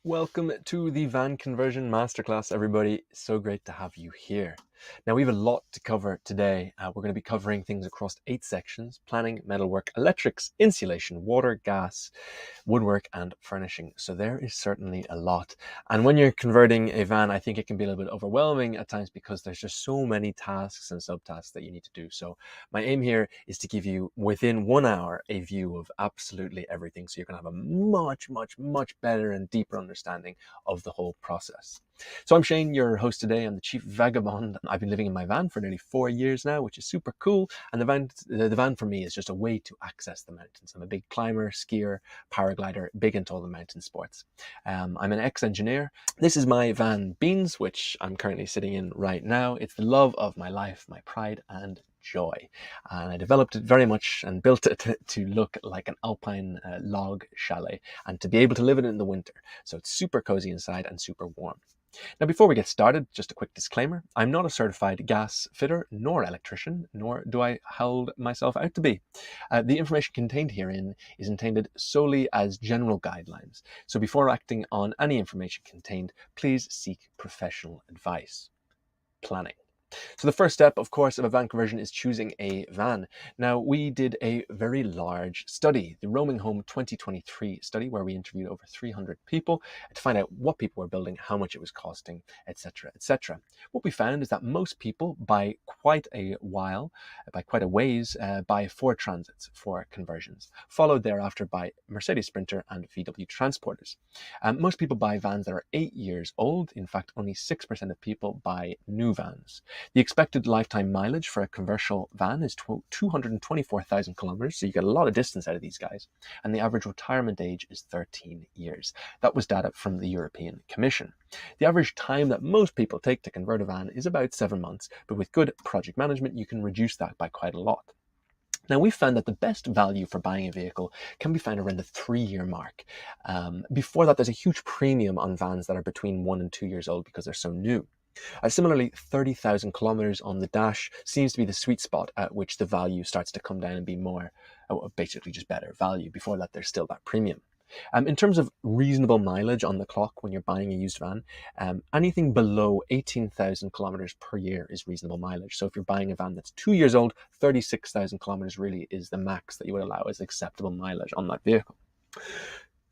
Welcome to the Van Conversion Masterclass, everybody. So great to have you here. Now, we have a lot to cover today. We're going to be covering things across 8 sections: planning, metalwork, electrics, insulation, water, gas, woodwork, and furnishing. So there is certainly a lot. And when you're converting a van, I think it can be a little bit overwhelming at times because there's just so many tasks and subtasks that you need to do. So my aim here is to give you, within 1 hour, a view of absolutely everything. So you're going to have a much better and deeper understanding of the whole process. So I'm Shane, your host today. I'm the chief vagabond. I've been living in my van for nearly 4 years now, which is super cool. And the van for me is just a way to access the mountains. I'm a big climber, skier, paraglider, big into all the mountain sports. I'm an ex-engineer. This is my van Beans, which I'm currently sitting in right now. It's the love of my life, my pride and joy. And I developed it very much and built it to look like an alpine log chalet and to be able to live in it in the winter. So it's super cozy inside and super warm. Now, before we get started, just a quick disclaimer. I'm not a certified gas fitter nor electrician, nor do I hold myself out to be. The information contained herein is intended solely as general guidelines. So before acting on any information contained, please seek professional advice. Planning. So the first step, of course, of a van conversion is choosing a van. Now, we did a very large study, the Roaming Home 2023 study, where we interviewed over 300 people to find out what people were building, how much it was costing, etc., etc. What we found is that most people, by quite a ways, buy Ford Transits for conversions, followed thereafter by Mercedes Sprinter and VW Transporters. Most people buy vans that are 8 years old. In fact, only 6% of people buy new vans. The expected lifetime mileage for a commercial van is 224,000 kilometers, so you get a lot of distance out of these guys. And the average retirement age is 13 years. That was data from the European Commission. The average time that most people take to convert a van is about 7 months, but with good project management, you can reduce that by quite a lot. Now, we found that the best value for buying a vehicle can be found around the 3-year mark. Before that, there's a huge premium on vans that are between 1 and 2 years old because they're so new. Similarly, 30,000 kilometers on the dash seems to be the sweet spot at which the value starts to come down and be more, basically just better value. Before that, there's still that premium. In terms of reasonable mileage on the clock when you're buying a used van, anything below 18,000 kilometers per year is reasonable mileage. So if you're buying a van that's 2 years old, 36,000 kilometers really is the max that you would allow as acceptable mileage on that vehicle.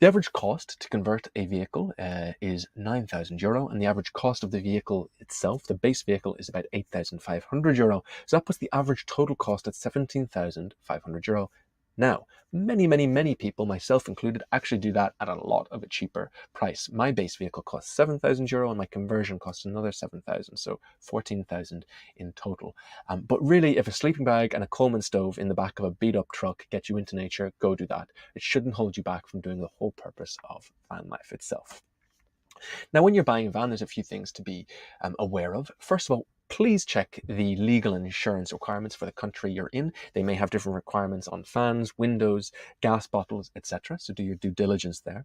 The average cost to convert a vehicle is €9,000, and the average cost of the vehicle itself, the base vehicle, is about €8,500. So that puts the average total cost at €17,500. Now, many people, myself included, actually do that at a lot of a cheaper price. My base vehicle costs €7,000 and my conversion costs another 7,000, so 14,000 in total. But really, if a sleeping bag and a Coleman stove in the back of a beat-up truck get you into nature, go do that. It shouldn't hold you back from doing the whole purpose of van life itself. Now, when you're buying a van, there's a few things to be aware of. First of all, please check the legal and insurance requirements for the country you're in. They may have different requirements on fans, windows, gas bottles, etc. So do your due diligence there.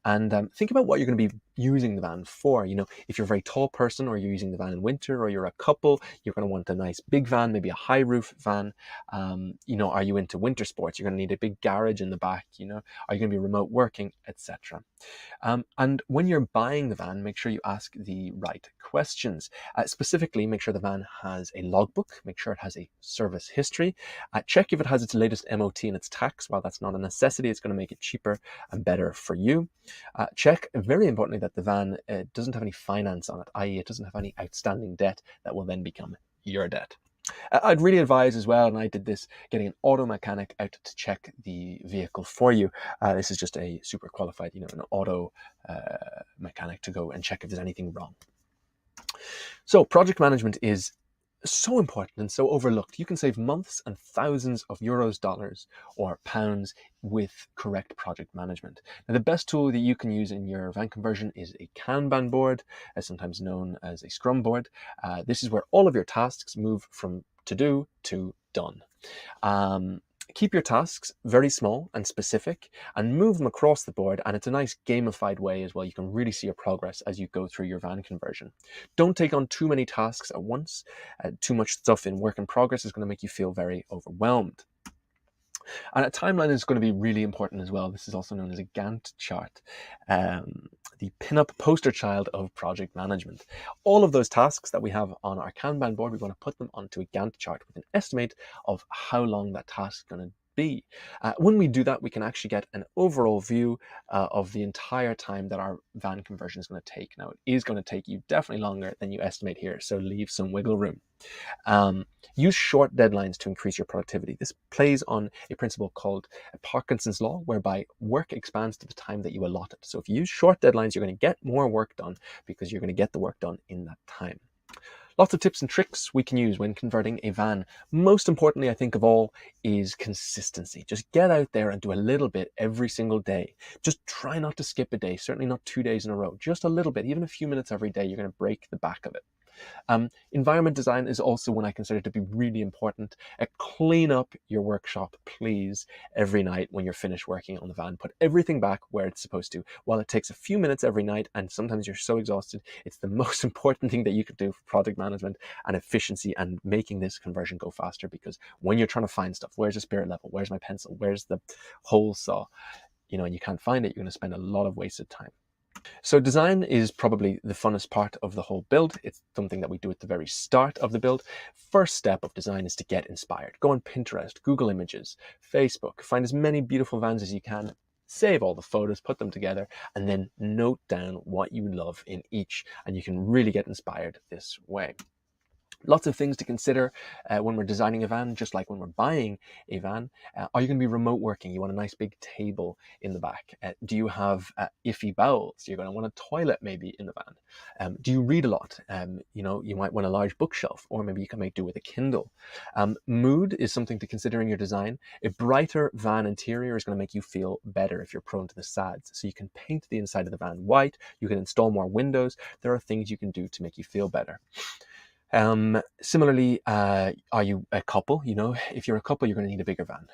And think about what you're going to be using the van for. You know, if you're a very tall person or you're using the van in winter or you're a couple, you're going to want a nice big van, maybe a high roof van. Are you into winter sports? You're going to need a big garage in the back. Are you going to be remote working, etc. And when you're buying the van, make sure you ask the right questions. Specifically, make sure the van has a logbook, make sure it has a service history, check if it has its latest MOT and its tax. While that's not a necessity, it's going to make it cheaper and better for you. Check, very importantly, that the van doesn't have any finance on it, i.e. it doesn't have any outstanding debt that will then become your debt. I'd really advise as well, and I did this, getting an auto mechanic out to check the vehicle for you. This is just a super qualified, an auto mechanic to go and check if there's anything wrong. So project management is so important and so overlooked. You can save months and thousands of euros, dollars, or pounds with correct project management. Now, the best tool that you can use in your van conversion is a Kanban board, sometimes known as a Scrum board. This is where all of your tasks move from to do to done. Keep your tasks very small and specific and move them across the board, and it's a nice gamified way as well. You can really see your progress as you go through your van conversion. Don't take on too many tasks at once. Too much stuff in work in progress is going to make you feel very overwhelmed. And a timeline is going to be really important as well. This is also known as a Gantt chart, the pin-up poster child of project management. All of those tasks that we have on our Kanban board, we want to put them onto a Gantt chart with an estimate of how long that task is going to be. When we do that, we can actually get an overall view of the entire time that our van conversion is going to take. Now, it is going to take you definitely longer than you estimate here, so leave some wiggle room. Use short deadlines to increase your productivity. This plays on a principle called Parkinson's law, whereby work expands to the time that you allot it. So if you use short deadlines, you're going to get more work done because you're going to get the work done in that time. Lots of tips and tricks we can use when converting a van. Most importantly, I think of all, is consistency. Just get out there and do a little bit every single day. Just try not to skip a day, certainly not 2 days in a row. Just a little bit, even a few minutes every day, you're going to break the back of it. Environment design is also one I consider to be really important. Clean up your workshop, please, every night when you're finished working on the van. Put everything back where it's supposed to. While it takes a few minutes every night, and sometimes you're so exhausted, it's the most important thing that you can do for project management and efficiency and making this conversion go faster. Because when you're trying to find stuff, where's the spirit level? Where's my pencil? Where's the hole saw? And you can't find it, you're going to spend a lot of wasted time. So design is probably the funnest part of the whole build. It's something that we do at the very start of the build. First step of design is to get inspired. Go on Pinterest, Google Images, Facebook, find as many beautiful vans as you can, save all the photos, put them together, and then note down what you love in each. And you can really get inspired this way. Lots of things to consider when we're designing a van, just like when we're buying a van. Are you going to be remote working? You want a nice big table in the back. Do you have iffy bowels? You're going to want a toilet maybe in the van. Do you read a lot? You might want a large bookshelf, or maybe you can make do with a Kindle. Mood is something to consider in your design. A brighter van interior is going to make you feel better if you're prone to the sads. So you can paint the inside of the van white. You can install more windows. There are things you can do to make you feel better. Similarly, are you a couple? If you're a couple, you're going to need a bigger van.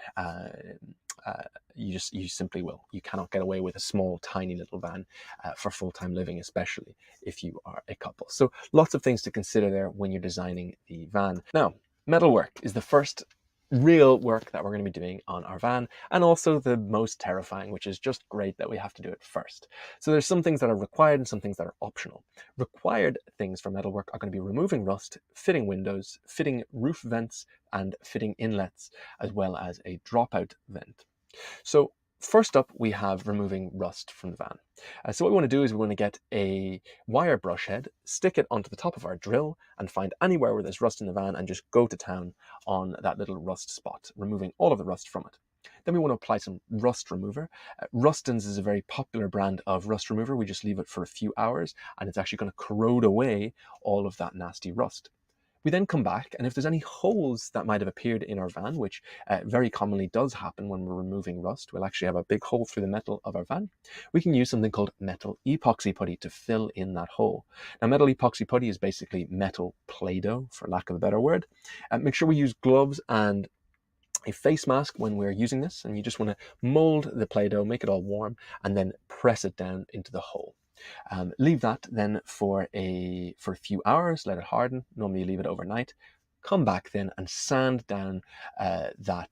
You simply will. You cannot get away with a small, tiny little van for full-time living, especially if you are a couple. So lots of things to consider there when you're designing the van. Now, metalwork is the first real work that we're going to be doing on our van, and also the most terrifying, which is just great that we have to do it first. So there's some things that are required and some things that are optional. Required things for metalwork are going to be removing rust, fitting windows, fitting roof vents, and fitting inlets, as well as a dropout vent. So first up, we have removing rust from the van. So what we want to do is we want to get a wire brush head, stick it onto the top of our drill, and find anywhere where there's rust in the van and just go to town on that little rust spot, removing all of the rust from it. Then we want to apply some rust remover. Rustins is a very popular brand of rust remover. We just leave it for a few hours, and it's actually going to corrode away all of that nasty rust. We then come back, and if there's any holes that might have appeared in our van, which very commonly does happen when we're removing rust, we'll actually have a big hole through the metal of our van. We can use something called metal epoxy putty to fill in that hole. Now, metal epoxy putty is basically metal Play-Doh, for lack of a better word. Make sure we use gloves and a face mask when we're using this, and you just want to mold the Play-Doh, make it all warm, and then press it down into the hole. Leave that then for a few hours, let it harden. Normally you leave it overnight. Come back then and sand down that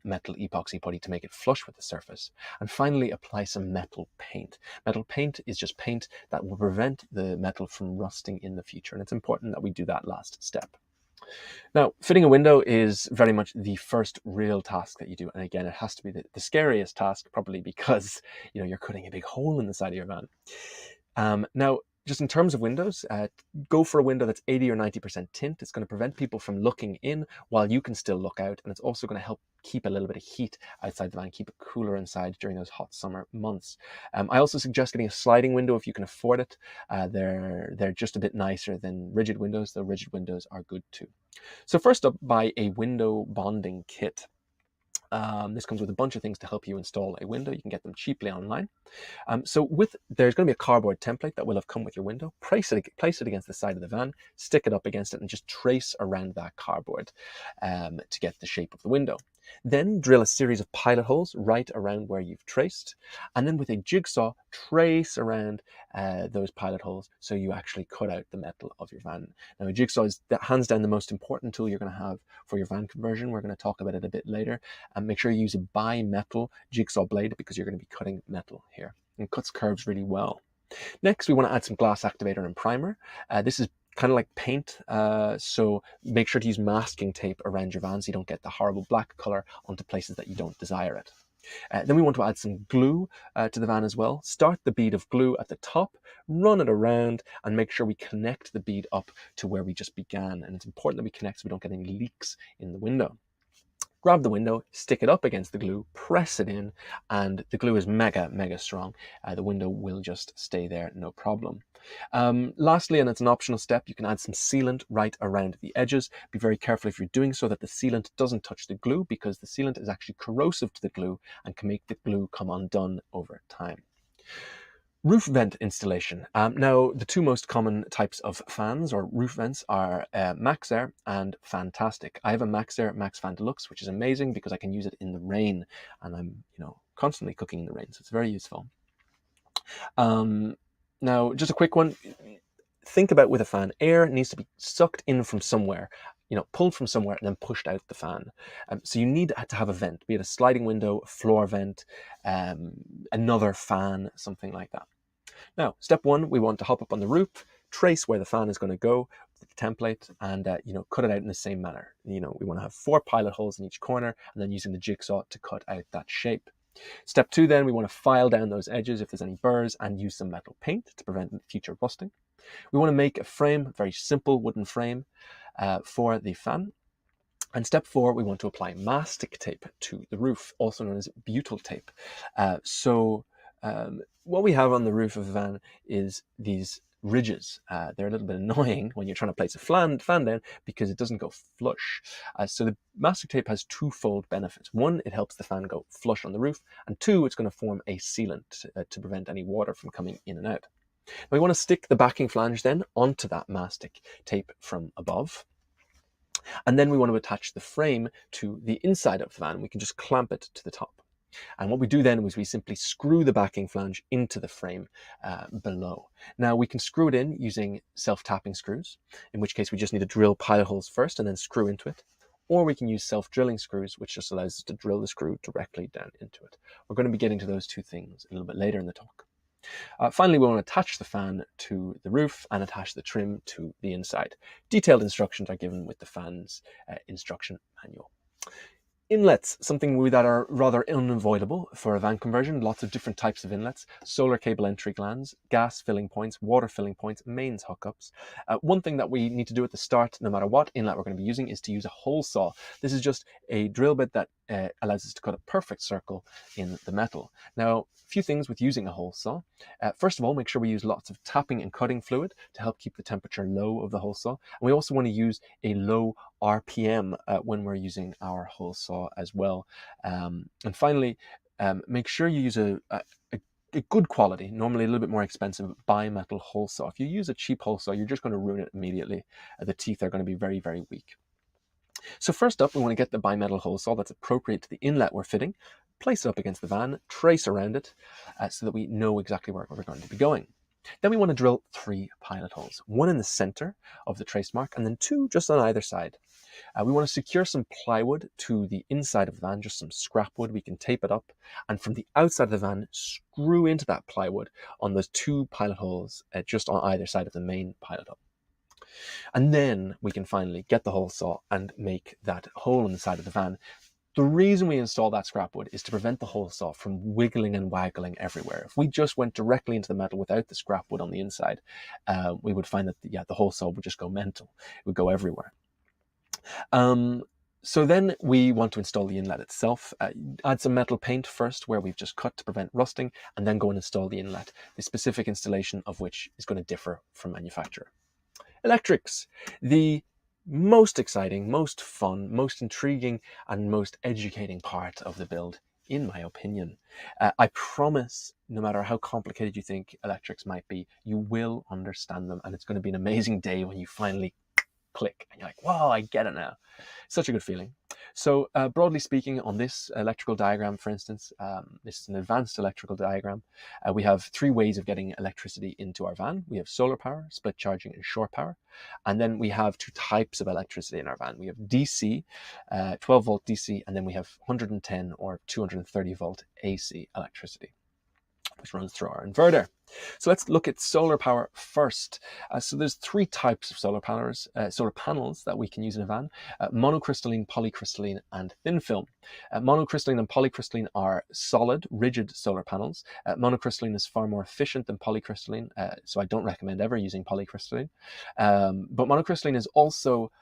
metal epoxy putty to make it flush with the surface. And finally, apply some metal paint. Metal paint is just paint that will prevent the metal from rusting in the future, and it's important that we do that last step. Now, fitting a window is very much the first real task that you do. And again, it has to be the scariest task, probably because you're cutting a big hole in the side of your van. Now, just in terms of windows, go for a window that's 80 or 90% tint. It's going to prevent people from looking in while you can still look out. And it's also going to help keep a little bit of heat outside the van, keep it cooler inside during those hot summer months. I also suggest getting a sliding window if you can afford it. They're just a bit nicer than rigid windows, though rigid windows are good too. So first up, buy a window bonding kit. This comes with a bunch of things to help you install a window. You can get them cheaply online. There's going to be a cardboard template that will have come with your window. Place it against the side of the van, stick it up against it, and just trace around that cardboard to get the shape of the window. Then drill a series of pilot holes right around where you've traced, and then with a jigsaw, trace around those pilot holes so you actually cut out the metal of your van. Now, a jigsaw is hands down the most important tool you're going to have for your van conversion. We're going to talk about it a bit later. And make sure you use a bi-metal jigsaw blade because you're going to be cutting metal here. It cuts curves really well. Next, we want to add some glass activator and primer. This is kind of like paint, so make sure to use masking tape around your van so you don't get the horrible black color onto places that you don't desire it. Then we want to add some glue to the van as well. Start the bead of glue at the top, run it around, and make sure we connect the bead up to where we just began. And it's important that we connect so we don't get any leaks in the window. Grab the window, stick it up against the glue, press it in, and the glue is mega strong. The window will just stay there, no problem. Lastly, and it's an optional step, you can add some sealant right around the edges. Be very careful if you're doing so that the sealant doesn't touch the glue, because the sealant is actually corrosive to the glue and can make the glue come undone over time. Roof vent installation. Now, the two most common types of fans or roof vents are MaxxAir and Fantastic. I have a MaxxAir Max Fan Deluxe, which is amazing because I can use it in the rain, and I'm constantly cooking in the rain, so it's very useful. Now, just a quick one. Think about with a fan, air needs to be sucked in from somewhere, pulled from somewhere and then pushed out the fan. So you need to have a vent, be it a sliding window, a floor vent, another fan, something like that. Now, step one, we want to hop up on the roof, trace where the fan is going to go with the template, and cut it out in the same manner. We want to have 4 pilot holes in each corner, and then using the jigsaw to cut out that shape. Step 2, then we want to file down those edges if there's any burrs and use some metal paint to prevent future rusting. We want to make a frame, a very simple wooden frame for the fan. And step 4, we want to apply mastic tape to the roof, also known as butyl tape. What we have on the roof of the van is these ridges. They're a little bit annoying when you're trying to place a fan down because it doesn't go flush. So the mastic tape has twofold benefits. One, it helps the fan go flush on the roof, and 2, it's going to form a sealant to prevent any water from coming in and out. Now, we want to stick the backing flange then onto that mastic tape from above. And then we want to attach the frame to the inside of the van. We can just clamp it to the top. And what we do then is we simply screw the backing flange into the frame below. Now, we can screw it in using self-tapping screws, in which case we just need to drill pilot holes first and then screw into it. Or we can use self-drilling screws, which just allows us to drill the screw directly down into it. We're going to be getting to those two things a little bit later in the talk. Finally, we want to attach the fan to the roof and attach the trim to the inside. Detailed instructions are given with the fan's instruction manual. Inlets, something that are rather unavoidable for a van conversion. Lots of different types of inlets: solar cable entry glands, gas filling points, water filling points, mains hookups. One thing that we need to do at the start, no matter what inlet we're going to be using, is to use a hole saw. This is just a drill bit that allows us to cut a perfect circle in the metal. Now, a few things with using a hole saw. First of all, make sure we use lots of tapping and cutting fluid to help keep the temperature low of the hole saw. And we also want to use a low RPM when we're using our hole saw as well. And finally, make sure you use a good quality, normally a little bit more expensive, bi-metal hole saw. If you use a cheap hole saw, you're just going to ruin it immediately. The teeth are going to be very, very weak. So first up, we want to get the bi-metal hole saw that's appropriate to the inlet we're fitting, place it up against the van, trace around it so that we know exactly where we're going to be going. Then we want to drill 3 pilot holes, 1 in the center of the trace mark and then 2 just on either side. We want to secure some plywood to the inside of the van, just some scrap wood. We can tape it up, and from the outside of the van, screw into that plywood on those 2 pilot holes just on either side of the main pilot hole. And then we can finally get the hole saw and make that hole in the side of the van. The reason we install that scrap wood is to prevent the hole saw from wiggling and waggling everywhere. If we just went directly into the metal without the scrap wood on the inside, we would find that the hole saw would just go mental. It would go everywhere. So then we want to install the inlet itself. Add some metal paint first where we've just cut to prevent rusting, and then go and install the inlet, the specific installation of which is going to differ from manufacturer. Electrics, the most exciting, most fun, most intriguing, and most educating part of the build, in my opinion. I promise, no matter how complicated you think electrics might be, you will understand them, and it's going to be an amazing day when you finally click, and you're like, wow, I get it now. Such a good feeling. So broadly speaking, on this electrical diagram, for instance, this is an advanced electrical diagram. We have three ways of getting electricity into our van. We have solar power, split charging, and shore power. And then we have two types of electricity in our van. We have DC, 12 volt DC, and then we have 110 or 230 volt AC electricity, which runs through our inverter. So let's look at solar power first. So there's three types of solar panels that we can use in a van: monocrystalline, polycrystalline, and thin film. Monocrystalline and polycrystalline are solid, rigid solar panels. Monocrystalline is far more efficient than polycrystalline, so I don't recommend ever using polycrystalline. But monocrystalline is also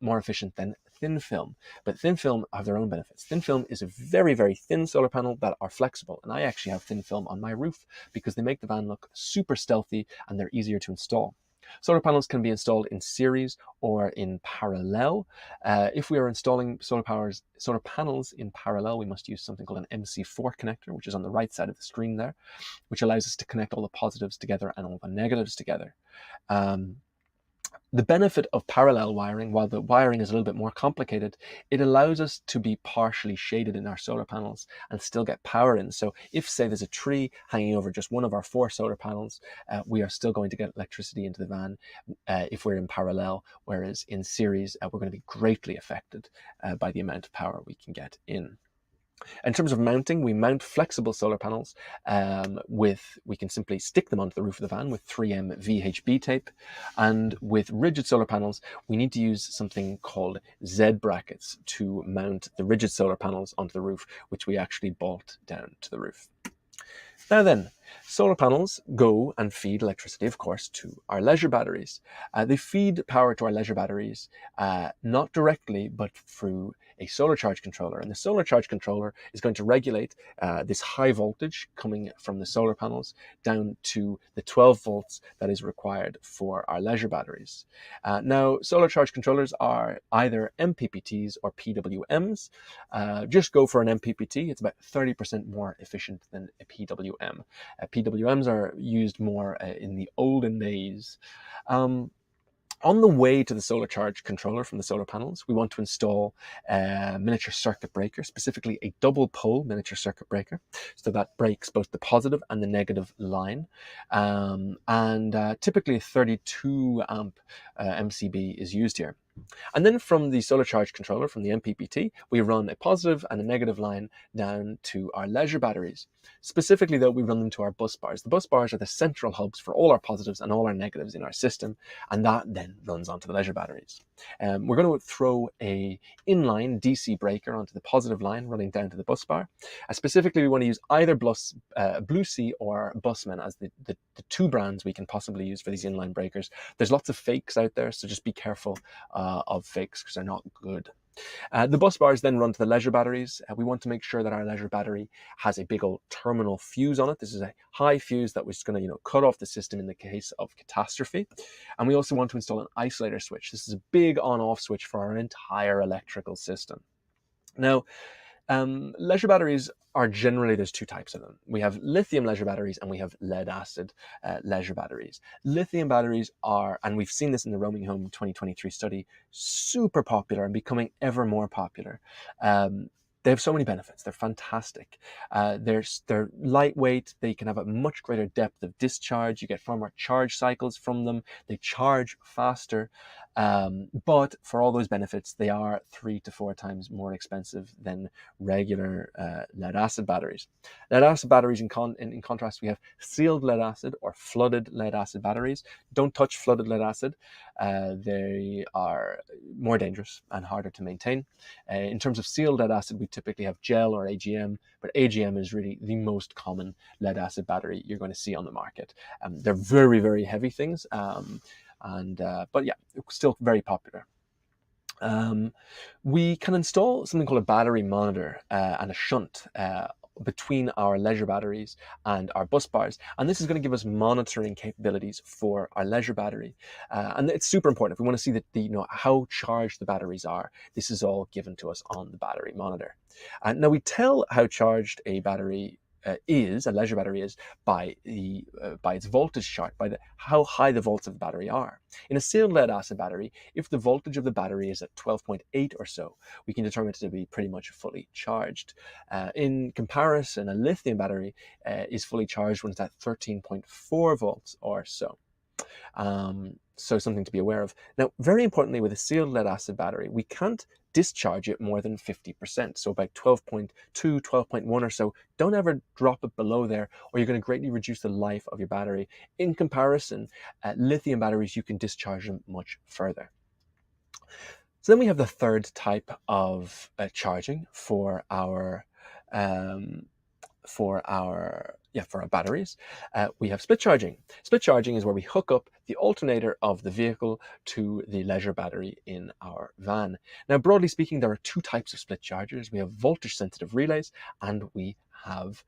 more efficient than thin film, but thin film have their own benefits. Thin film is a very, very thin solar panel that are flexible, and I actually have thin film on my roof because they make the van look super stealthy and they're easier to install. Solar panels can be installed in series or in parallel. If we are installing solar panels in parallel, we must use something called an MC4 connector, which is on the right side of the screen there, which allows us to connect all the positives together and all the negatives together. The benefit of parallel wiring, while the wiring is a little bit more complicated, it allows us to be partially shaded in our solar panels and still get power in. So if, say, there's a tree hanging over just one of our 4 solar panels, we are still going to get electricity into the van if we're in parallel, whereas in series, we're going to be greatly affected by the amount of power we can get in. In terms of mounting, we mount flexible solar panels we can simply stick them onto the roof of the van with 3M VHB tape. And with rigid solar panels, we need to use something called Z brackets to mount the rigid solar panels onto the roof, which we actually bolt down to the roof. Now then, solar panels go and feed electricity, of course, to our leisure batteries. They feed power to our leisure batteries, not directly, but through a solar charge controller. And the solar charge controller is going to regulate this high voltage coming from the solar panels down to the 12 volts that is required for our leisure batteries. Now, solar charge controllers are either MPPTs or PWMs. Just go for an MPPT. It's about 30% more efficient than a PWM. PWMs are used more in the olden days. On the way to the solar charge controller from the solar panels, we want to install a miniature circuit breaker, specifically a double pole miniature circuit breaker, so that breaks both the positive and the negative line. Typically a 32 amp MCB is used here. And then from the solar charge controller, from the MPPT, we run a positive and a negative line down to our leisure batteries. Specifically, though, we run them to our bus bars. The bus bars are the central hubs for all our positives and all our negatives in our system, and that then runs onto the leisure batteries. We're going to throw a inline DC breaker onto the positive line running down to the bus bar. Specifically, we want to use either Blue Sea or Busman as the two brands we can possibly use for these inline breakers. There's lots of fakes out there, so just be careful of fakes because they're not good. The bus bars then run to the leisure batteries. We want to make sure that our leisure battery has a big old terminal fuse on it. This is a high fuse that was going to, cut off the system in the case of catastrophe. And we also want to install an isolator switch. This is a big on-off switch for our entire electrical system. Now, leisure batteries are generally, there's two types of them. We have lithium leisure batteries and we have lead acid leisure batteries. Lithium batteries are, and we've seen this in the Roaming Home 2023 study, super popular and becoming ever more popular. They have so many benefits. They're fantastic. They're lightweight. They can have a much greater depth of discharge. You get far more charge cycles from them. They charge faster. But for all those benefits, they are 3 to 4 times more expensive than regular lead acid batteries. Lead acid batteries, in contrast, we have sealed lead acid or flooded lead acid batteries. Don't touch flooded lead acid. They are more dangerous and harder to maintain. In terms of sealed lead acid, we typically have gel or AGM, but AGM is really the most common lead acid battery you're going to see on the market. They're very, very heavy things, but yeah, still very popular. We can install something called a battery monitor and a shunt between our leisure batteries and our bus bars, and this is going to give us monitoring capabilities for our leisure battery, and it's super important if we want to see that how charged the batteries are. This is all given to us on the battery monitor. Now we tell how charged a battery is, a leisure battery is, by its voltage chart, by how high the volts of the battery are. In a sealed lead acid battery, if the voltage of the battery is at 12.8 or so, we can determine it to be pretty much fully charged. In comparison, a lithium battery is fully charged when it's at 13.4 volts or so. So something to be aware of. Now, very importantly, with a sealed lead acid battery, we can't discharge it more than 50%. So about 12.2, 12.1 or so, don't ever drop it below there, or you're going to greatly reduce the life of your battery. In comparison, lithium batteries, you can discharge them much further. So then we have the third type of charging for our batteries. We have split charging. Split charging is where we hook up the alternator of the vehicle to the leisure battery in our van. Now, broadly speaking, there are two types of split chargers. We have voltage sensitive relays and we have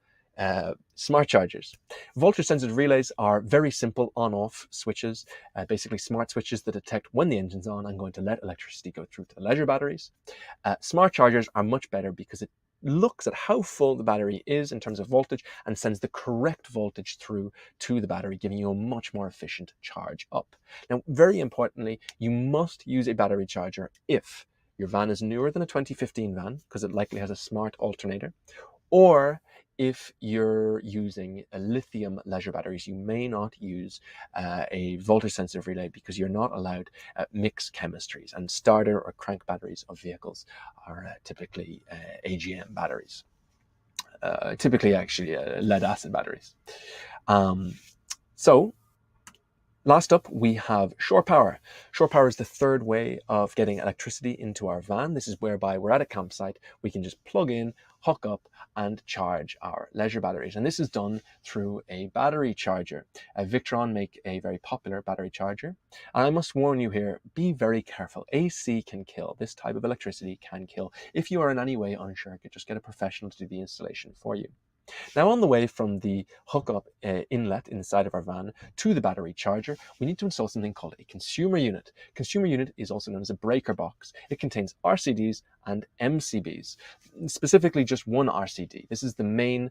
smart chargers. Voltage sensitive relays are very simple on-off switches, basically smart switches that detect when the engine's on and going to let electricity go through to the leisure batteries. Smart chargers are much better because it looks at how full the battery is in terms of voltage and sends the correct voltage through to the battery, giving you a much more efficient charge up. Now, very importantly, you must use a battery charger if your van is newer than a 2015 van, because it likely has a smart alternator, or if you're using a lithium leisure batteries, you may not use a voltage sensitive relay because you're not allowed mixed chemistries, and starter or crank batteries of vehicles are typically AGM batteries, typically actually lead acid batteries. So last up, we have shore power. Shore power is the third way of getting electricity into our van. This is whereby we're at a campsite, we can just plug in, hook up, and charge our leisure batteries. And this is done through a battery charger. Victron make a very popular battery charger. And I must warn you here, be very careful. AC can kill. This type of electricity can kill. If you are in any way unsure, just get a professional to do the installation for you. Now, on the way from the hookup inlet inside of our van to the battery charger, we need to install something called a consumer unit. Consumer unit is also known as a breaker box. It contains RCDs and MCBs, specifically just one RCD. This is the main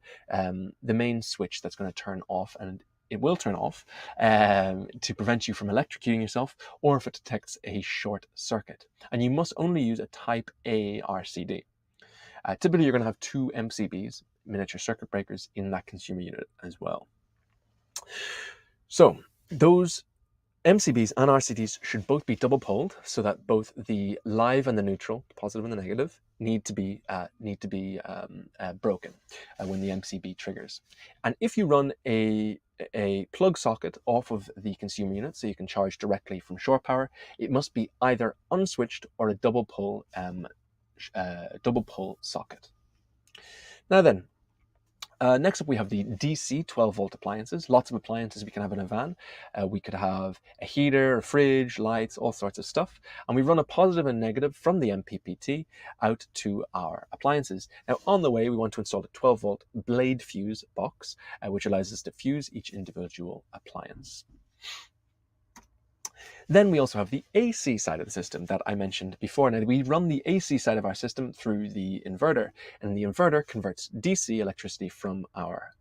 switch that's going to turn off, and it will turn off to prevent you from electrocuting yourself, or if it detects a short circuit. And you must only use a type A RCD. Typically, you're going to have two MCBs, miniature circuit breakers, in that consumer unit as well. So those MCBs and RCDs should both be double poled, so that both the live and the neutral, the positive and the negative, need to be broken when the MCB triggers. And if you run a plug socket off of the consumer unit, so you can charge directly from shore power, it must be either unswitched or a double pole socket. Now then, next up we have the DC 12 volt appliances. Lots of appliances we can have in a van. We could have a heater, a fridge, lights, all sorts of stuff. And we run a positive and negative from the MPPT out to our appliances. Now, on the way, we want to install a 12 volt blade fuse box, which allows us to fuse each individual appliance. Then we also have the AC side of the system that I mentioned before. Now, we run the AC side of our system through the inverter, and the inverter converts DC electricity from our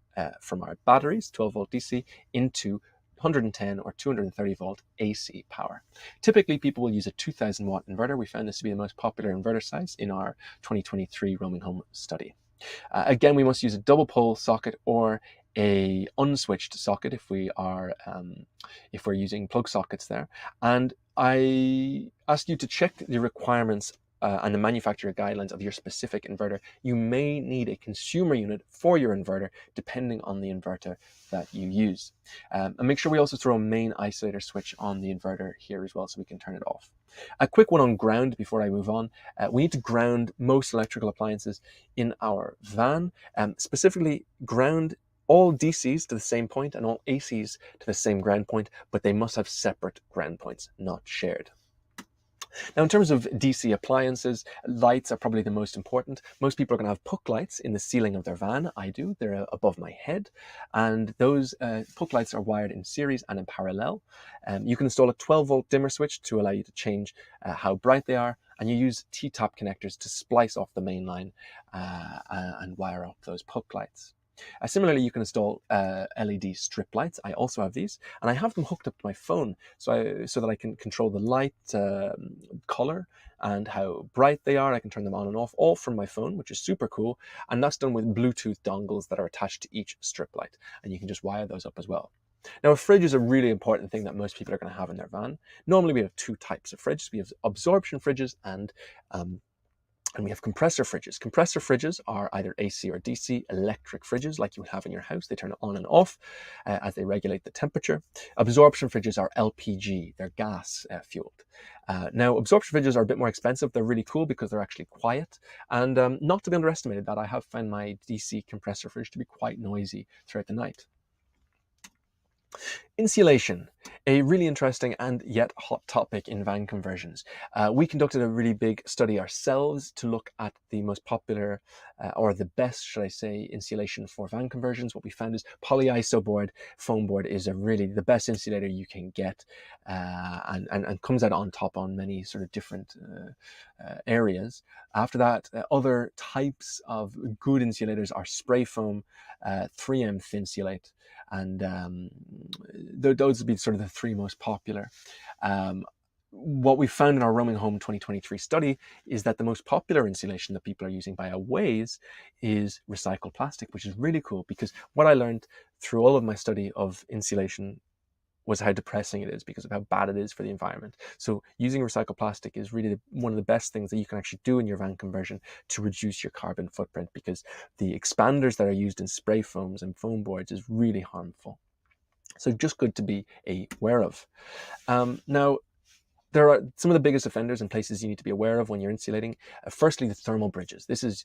batteries, 12 volt DC, into 110 or 230 volt AC power. Typically, people will use a 2000 watt inverter. We found this to be the most popular inverter size in our 2023 roaming home study. Again, we must use a double pole socket or a unswitched socket if we're using plug sockets there. And I ask you to check the requirements and the manufacturer guidelines of your specific inverter. You may need a consumer unit for your inverter depending on the inverter that you use. And make sure we also throw a main isolator switch on the inverter here as well, so we can turn it off. A quick one on ground before I move on. We need to ground most electrical appliances in our van, specifically ground all DCs to the same point and all ACs to the same ground point, but they must have separate ground points, not shared. Now, in terms of DC appliances, lights are probably the most important. Most people are going to have puck lights in the ceiling of their van. I do. They're above my head. And those puck lights are wired in series and in parallel. You can install a 12 volt dimmer switch to allow you to change how bright they are. And you use T-top connectors to splice off the main line and wire up those puck lights. Similarly, you can install LED strip lights. I also have these, and I have them hooked up to my phone so that I can control the light color and how bright they are. I can turn them on and off, all from my phone, which is super cool. And that's done with Bluetooth dongles that are attached to each strip light, and you can just wire those up as well. Now, a fridge is a really important thing that most people are going to have in their van. Normally, we have two types of fridges. We have absorption fridges and we have compressor fridges. Compressor fridges are either AC or DC electric fridges like you would have in your house. They turn on and off as they regulate the temperature. Absorption fridges are LPG. They're gas fueled. Now, absorption fridges are a bit more expensive. They're really cool because they're actually quiet. And not to be underestimated, that I have found my DC compressor fridge to be quite noisy throughout the night. Insulation, a really interesting and yet hot topic in van conversions. We conducted a really big study ourselves to look at the most popular, or the best, should I say, insulation for van conversions. What we found is polyiso board, foam board is really the best insulator you can get, and comes out on top on many sort of different areas. After that, other types of good insulators are spray foam, 3M Thinsulate, and those would be sort of the three most popular. What we found in our Roaming Home 2023 study is that the most popular insulation that people are using by a ways is recycled plastic, which is really cool, because what I learned through all of my study of insulation was how depressing it is because of how bad it is for the environment. So using recycled plastic is really one of the best things that you can actually do in your van conversion to reduce your carbon footprint, because the expanders that are used in spray foams and foam boards is really harmful. So just good to be aware of. Now, there are some of the biggest offenders and places you need to be aware of when you're insulating. Firstly, the thermal bridges. This is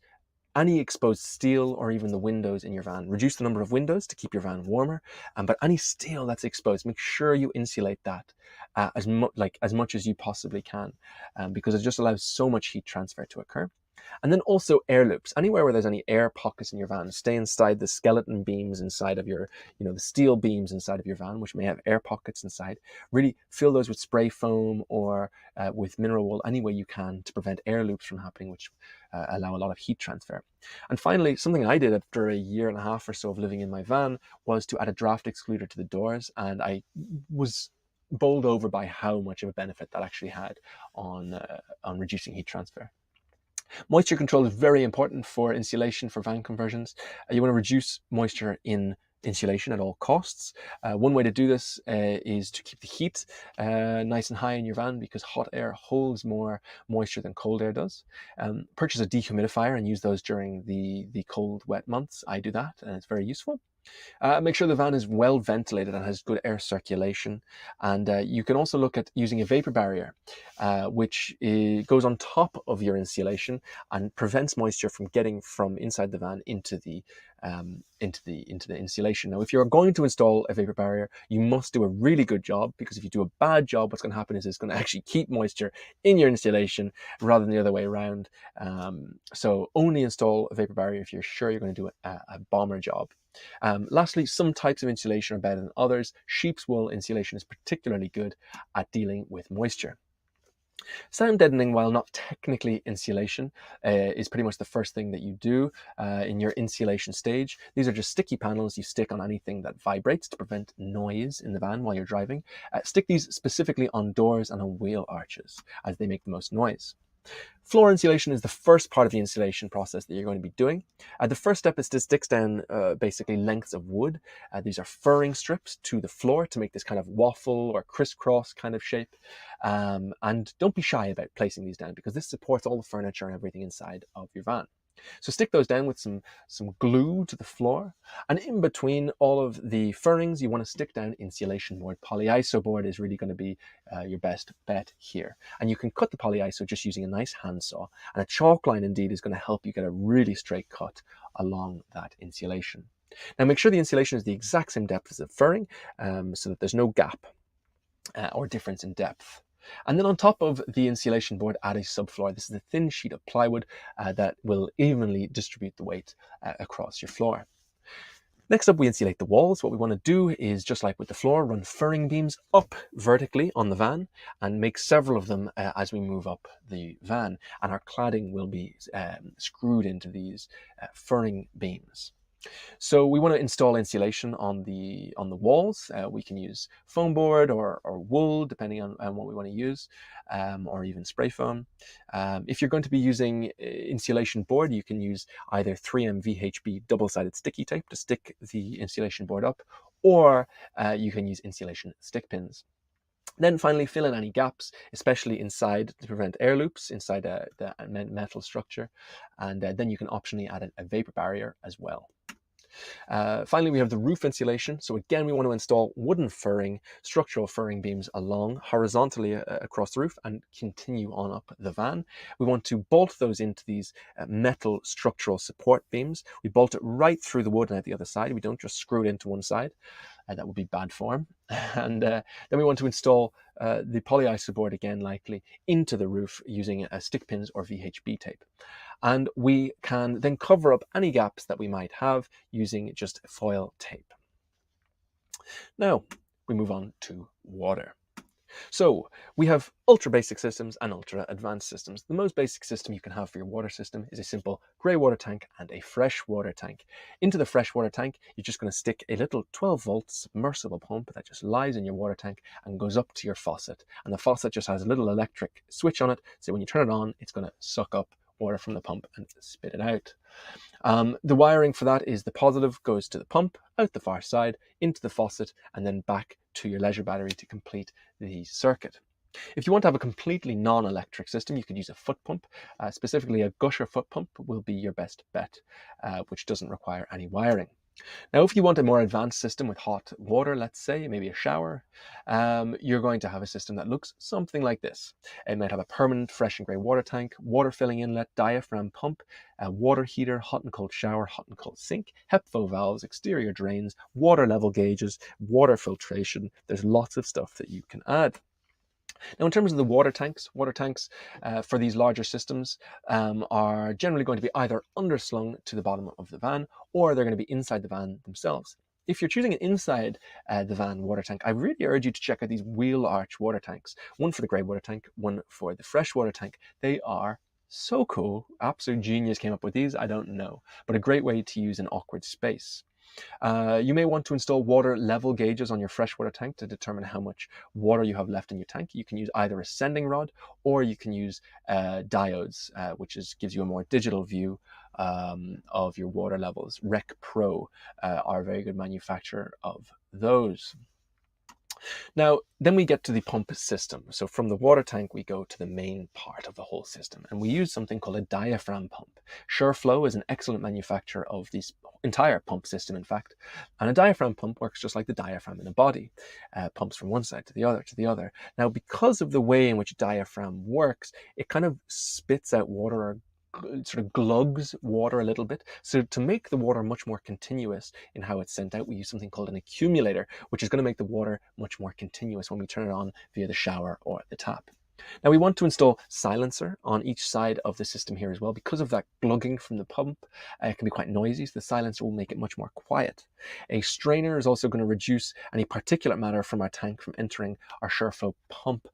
any exposed steel or even the windows in your van. Reduce the number of windows to keep your van warmer, but any steel that's exposed, make sure you insulate that as much as you possibly can, because it just allows so much heat transfer to occur. And then also air loops. Anywhere where there's any air pockets in your van, stay inside the skeleton beams inside of your, the steel beams inside of your van, which may have air pockets inside. Really fill those with spray foam or with mineral wool any way you can to prevent air loops from happening, which allow a lot of heat transfer. And finally, something I did after a year and a half or so of living in my van was to add a draft excluder to the doors, and I was bowled over by how much of a benefit that actually had on reducing heat transfer. Moisture control is very important for insulation for van conversions. You want to reduce moisture in insulation at all costs. One way to do this is to keep the heat nice and high in your van, because hot air holds more moisture than cold air does. Purchase a dehumidifier and use those during the cold, wet months. I do that, and it's very useful. Make sure the van is well ventilated and has good air circulation. And you can also look at using a vapor barrier, which goes on top of your insulation and prevents moisture from getting from inside the van into the insulation. Now, if you're going to install a vapor barrier, you must do a really good job, because if you do a bad job, what's going to happen is it's going to actually keep moisture in your insulation rather than the other way around. So only install a vapor barrier if you're sure you're going to do a bomber job. Lastly, some types of insulation are better than others. Sheep's wool insulation is particularly good at dealing with moisture. Sound deadening, while not technically insulation, is pretty much the first thing that you do in your insulation stage. These are just sticky panels you stick on anything that vibrates to prevent noise in the van while you're driving. Stick these specifically on doors and on wheel arches, as they make the most noise. Floor insulation is the first part of the insulation process that you're going to be doing. The first step is to stick down basically lengths of wood. These are furring strips to the floor to make this kind of waffle or crisscross kind of shape. And don't be shy about placing these down, because this supports all the furniture and everything inside of your van. So stick those down with some glue to the floor, and in between all of the furrings you want to stick down insulation board. Polyiso board is really going to be your best bet here, and you can cut the polyiso just using a nice handsaw, and a chalk line indeed is going to help you get a really straight cut along that insulation. Now, make sure the insulation is the exact same depth as the furring, so that there's no gap or difference in depth. And then on top of the insulation board, add a subfloor. This is a thin sheet of plywood that will evenly distribute the weight across your floor. Next up, we insulate the walls. What we want to do is, just like with the floor, run furring beams up vertically on the van and make several of them as we move up the van. And our cladding will be screwed into these furring beams. So we want to install insulation on the walls. We can use foam board or wool, depending on what we want to use, or even spray foam. If you're going to be using insulation board, you can use either 3M VHB double-sided sticky tape to stick the insulation board up, or you can use insulation stick pins. Then finally, fill in any gaps, especially inside, to prevent air loops inside the metal structure. And then you can optionally add a vapor barrier as well. Finally, we have the roof insulation. So again, we want to install wooden furring, structural furring beams along horizontally across the roof and continue on up the van. We want to bolt those into these metal structural support beams. We bolt it right through the wood and out the other side. We don't just screw it into one side. That would be bad form. And then we want to install the polyiso board again, likely into the roof using stick pins or VHB tape. And we can then cover up any gaps that we might have using just foil tape. Now we move on to water. So we have ultra basic systems and ultra advanced systems. The most basic system you can have for your water system is a simple grey water tank and a fresh water tank. Into the fresh water tank, you're just going to stick a little 12-volt submersible pump that just lies in your water tank and goes up to your faucet. And the faucet just has a little electric switch on it, so when you turn it on, it's going to suck up water from the pump and spit it out. The wiring for that is the positive goes to the pump, out the far side, into the faucet, and then back to your leisure battery to complete the circuit. If you want to have a completely non-electric system, you could use a foot pump. Specifically, a gusher foot pump will be your best bet, which doesn't require any wiring. Now, if you want a more advanced system with hot water, let's say, maybe a shower, you're going to have a system that looks something like this. It might have a permanent fresh and grey water tank, water filling inlet, diaphragm pump, a water heater, hot and cold shower, hot and cold sink, HEPA valves, exterior drains, water level gauges, water filtration. There's lots of stuff that you can add. Now, in terms of the water tanks for these larger systems are generally going to be either underslung to the bottom of the van, or they're going to be inside the van themselves. If you're choosing an inside the van water tank, I really urge you to check out these wheel arch water tanks. One for the grey water tank, one for the fresh water tank. They are so cool. Absolute genius came up with these, I don't know. But a great way to use an awkward space. You may want to install water level gauges on your freshwater tank to determine how much water you have left in your tank. You can use either a sending rod, or you can use diodes, which gives you a more digital view of your water levels. Rec Pro are a very good manufacturer of those. Now, then we get to the pump system. So from the water tank, we go to the main part of the whole system, and we use something called a diaphragm pump. SureFlow is an excellent manufacturer of this entire pump system, in fact. And a diaphragm pump works just like the diaphragm in a body. Pumps from one side to the other to the other. Now, because of the way in which a diaphragm works, it kind of spits out water, or sort of glugs water a little bit. So to make the water much more continuous in how it's sent out, we use something called an accumulator, which is going to make the water much more continuous when we turn it on via the shower or the tap. Now, we want to install silencer on each side of the system here as well. Because of that glugging from the pump, it can be quite noisy, so the silencer will make it much more quiet. A strainer is also going to reduce any particulate matter from our tank from entering our SureFlow pump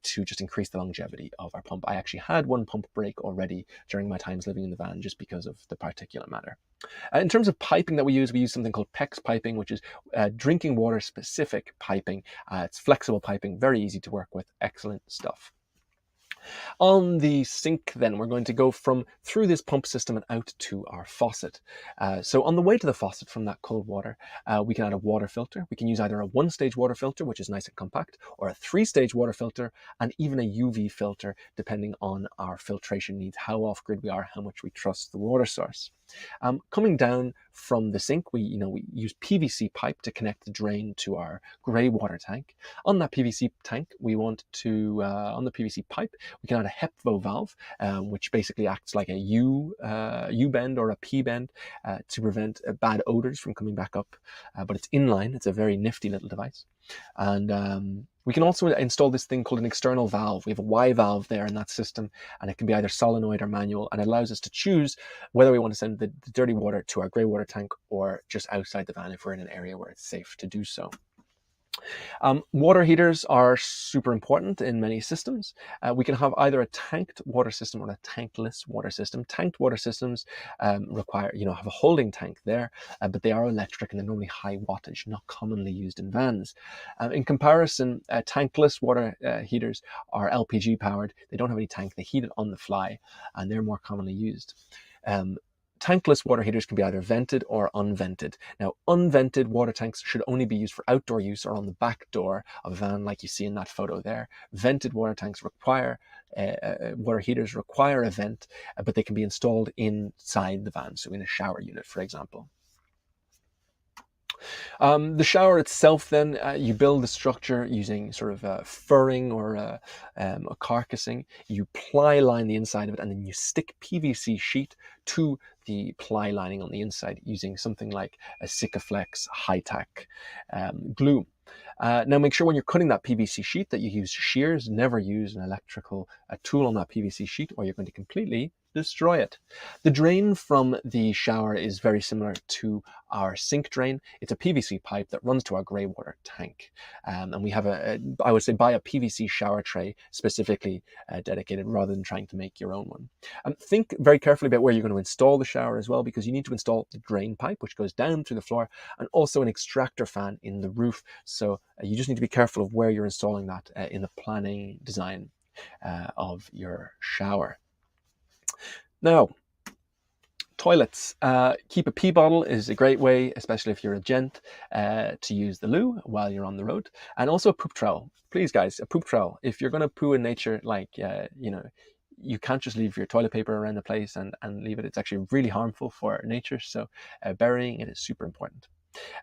to just increase the longevity of our pump. I actually had one pump break already during my times living in the van just because of the particulate matter. In terms of piping that we use something called PEX piping, which is drinking water specific piping. It's flexible piping, very easy to work with, excellent stuff. On the sink then, we're going to go through this pump system and out to our faucet. So on the way to the faucet from that cold water, we can add a water filter. We can use either a one-stage water filter, which is nice and compact, or a three-stage water filter, and even a UV filter, depending on our filtration needs, how off-grid we are, how much we trust the water source. Coming down from the sink, we use PVC pipe to connect the drain to our grey water tank. On that PVC tank, we want to, on the PVC pipe, we can add a HEPA valve, which basically acts like a U-bend or a P-bend to prevent bad odors from coming back up. But it's inline. It's a very nifty little device. And we can also install this thing called an external valve. We have a Y valve there in that system, and it can be either solenoid or manual, and it allows us to choose whether we want to send the dirty water to our grey water tank or just outside the van if we're in an area where it's safe to do so. Water heaters are super important in many systems. We can have either a tanked water system or a tankless water system. Tanked water systems require, have a holding tank there, but they are electric and they're normally high wattage, not commonly used in vans. In comparison, tankless water heaters are LPG powered. They don't have any tank. They heat it on the fly, and they're more commonly used. Um, Tankless water heaters can be either vented or unvented. Now, unvented water tanks should only be used for outdoor use or on the back door of a van, like you see in that photo there. Vented water tanks water heaters require a vent, but they can be installed inside the van, so in a shower unit, for example. The shower itself, then, you build the structure using sort of furring or a carcassing. You ply line the inside of it, and then you stick PVC sheet to the ply lining on the inside using something like a Sikaflex high-tack glue. Now make sure when you're cutting that PVC sheet that you use shears. Never use an electrical tool on that PVC sheet, or you're going to completely destroy it. The drain from the shower is very similar to our sink drain. It's a PVC pipe that runs to our grey water tank. And we have I would say buy a PVC shower tray specifically dedicated rather than trying to make your own one. Think very carefully about where you're going to install the shower as well, because you need to install the drain pipe, which goes down through the floor, and also an extractor fan in the roof. So you just need to be careful of where you're installing that in the planning design of your shower. Now, toilets. Keep a pee bottle is a great way, especially if you're a gent, to use the loo while you're on the road. And also a poop trowel. Please, guys, a poop trowel. If you're going to poo in nature, you can't just leave your toilet paper around the place and leave it. It's actually really harmful for nature. So burying it is super important.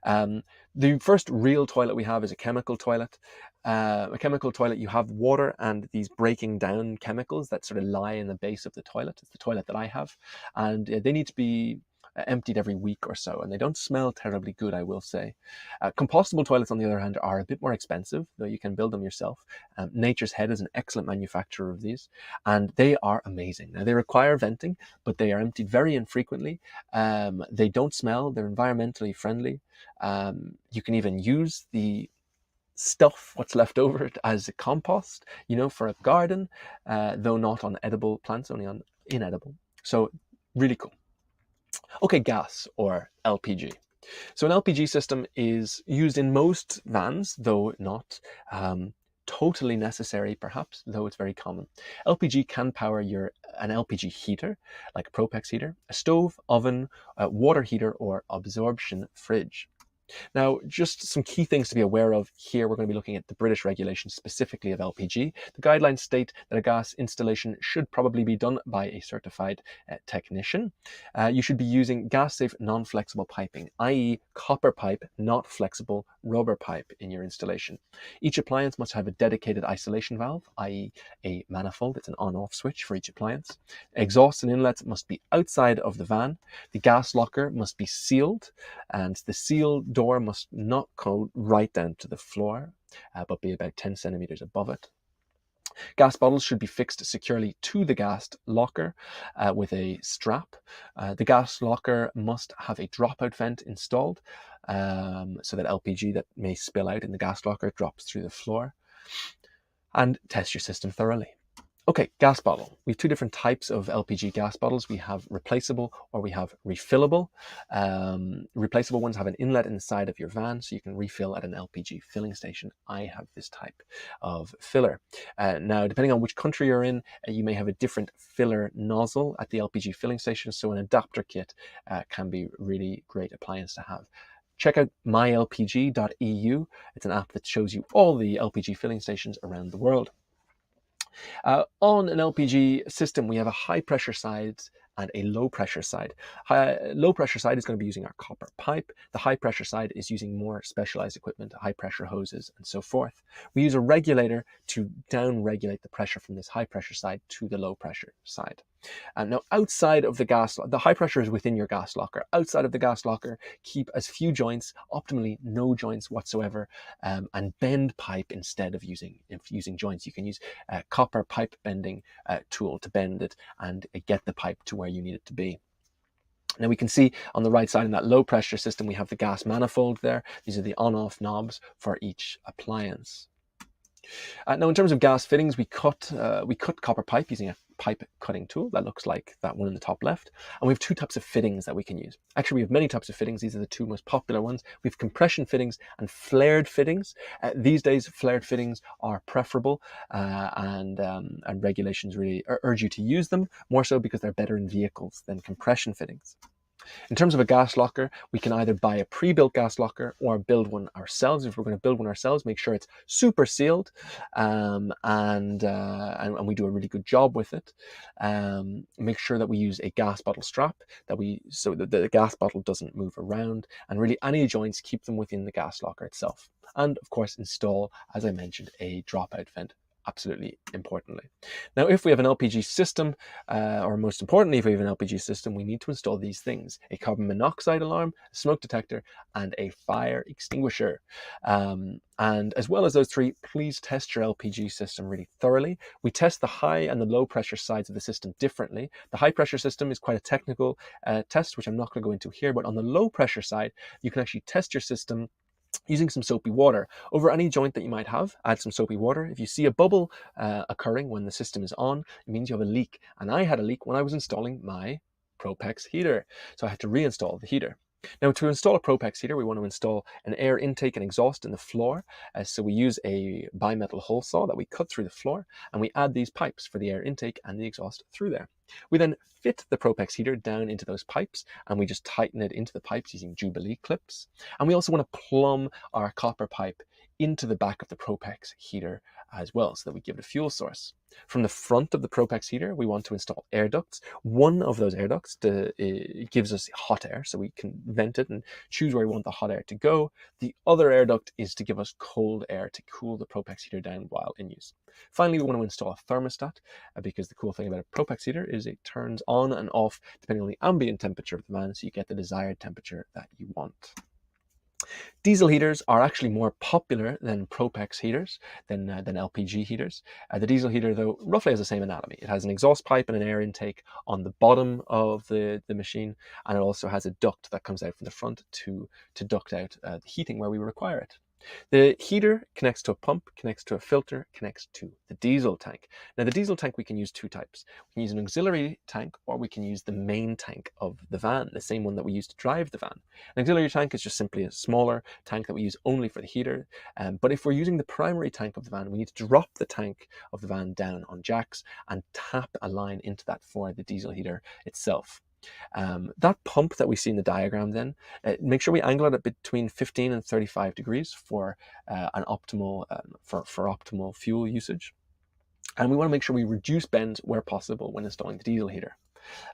The first real toilet we have is a chemical toilet. A chemical toilet, you have water and these breaking down chemicals that sort of lie in the base of the toilet. It's the toilet that I have, and they need to be emptied every week or so, and they don't smell terribly good, I will say. Compostable toilets, on the other hand, are a bit more expensive, though you can build them yourself. Nature's Head is an excellent manufacturer of these, and they are amazing. Now, they require venting, but they are emptied very infrequently. They don't smell. They're environmentally friendly. You can even use the stuff, what's left over it, as a compost, for a garden, though not on edible plants, only on inedible. So really cool. Okay, gas or LPG. So an LPG system is used in most vans, though not totally necessary, perhaps, though it's very common. LPG can power an LPG heater, like a Propex heater, a stove, oven, a water heater, or absorption fridge. Now, just some key things to be aware of here. We're going to be looking at the British regulations specifically of LPG. The guidelines state that a gas installation should probably be done by a certified technician. You should be using gas-safe non-flexible piping, i.e. copper pipe, not flexible rubber pipe in your installation. Each appliance must have a dedicated isolation valve, i.e. a manifold. It's an on-off switch for each appliance. Exhausts and inlets must be outside of the van. The gas locker must be sealed, and the sealed door must not go right down to the floor, but be about 10 centimeters above it. Gas bottles should be fixed securely to the gas locker with a strap. The gas locker must have a dropout vent installed so that LPG that may spill out in the gas locker drops through the floor. And test your system thoroughly. Okay, gas bottle. We have two different types of LPG gas bottles. We have replaceable or we have refillable. Replaceable ones have an inlet inside of your van, so you can refill at an LPG filling station. I have this type of filler. Now, depending on which country you're in, you may have a different filler nozzle at the LPG filling station, so an adapter kit can be really great appliance to have. Check out mylpg.eu. It's an app that shows you all the LPG filling stations around the world. On an LPG system, we have a high pressure side and a low pressure side. Low pressure side is going to be using our copper pipe. The high pressure side is using more specialized equipment, high pressure hoses and so forth. We use a regulator to down regulate the pressure from this high pressure side to the low pressure side. Now, outside of the high pressure is within your gas locker. Outside of the gas locker, keep as few joints, optimally no joints whatsoever, and bend pipe instead of using joints. You can use a copper pipe bending tool to bend it and get the pipe to where you need it to be. Now we can see on the right side in that low pressure system, we have the gas manifold there. These are the on-off knobs for each appliance. Now in terms of gas fittings, we cut copper pipe using a pipe cutting tool that looks like that one in the top left. And we have two types of fittings that we can use. Actually, we have many types of fittings. These are the two most popular ones. We have compression fittings and flared fittings. These days, flared fittings are preferable, and regulations really urge you to use them, more so because they're better in vehicles than compression fittings. In terms of a gas locker, we can either buy a pre-built gas locker or build one ourselves. If we're going to build one ourselves, make sure it's super sealed, and we do a really good job with it. Make sure that we use a gas bottle strap so that the gas bottle doesn't move around, and really any joints, keep them within the gas locker itself. And of course, install, as I mentioned, a dropout vent. Absolutely importantly. Now, if we have an LPG system, or most importantly, if we have an LPG system, we need to install these things: a carbon monoxide alarm, a smoke detector, and a fire extinguisher. And as well as those three, please test your LPG system really thoroughly. We test the high and the low pressure sides of the system differently. The high pressure system is quite a technical test, which I'm not going to go into here, but on the low pressure side, you can actually test your system using some soapy water. Over any joint that you might have, add some soapy water. If you see a bubble occurring when the system is on, it means you have a leak. And I had a leak when I was installing my Propex heater, so I had to reinstall the heater. Now, to install a Propex heater, we want to install an air intake and exhaust in the floor. So we use a bimetal hole saw that we cut through the floor, and we add these pipes for the air intake and the exhaust through there. We then fit the Propex heater down into those pipes, and we just tighten it into the pipes using Jubilee clips. And we also want to plumb our copper pipe into the back of the Propex heater as well, so that we give it a fuel source. From the front of the Propex heater, we want to install air ducts. One of those air ducts gives us hot air, so we can vent it and choose where we want the hot air to go. The other air duct is to give us cold air to cool the Propex heater down while in use. Finally, we want to install a thermostat, because the cool thing about a Propex heater is it turns on and off depending on the ambient temperature of the van, so you get the desired temperature that you want. Diesel heaters are actually more popular than Propex heaters, than LPG heaters. The diesel heater, though, roughly has the same anatomy. It has an exhaust pipe and an air intake on the bottom of the machine, and it also has a duct that comes out from the front to duct out the heating where we require it. The heater connects to a pump, connects to a filter, connects to the diesel tank. Now, the diesel tank, we can use two types. We can use an auxiliary tank, or we can use the main tank of the van, the same one that we use to drive the van. An auxiliary tank is just simply a smaller tank that we use only for the heater. But if we're using the primary tank of the van, we need to drop the tank of the van down on jacks and tap a line into that for the diesel heater itself. That pump that we see in the diagram then, make sure we angle it at between 15 and 35 degrees for an optimal for optimal fuel usage. And we want to make sure we reduce bends where possible when installing the diesel heater.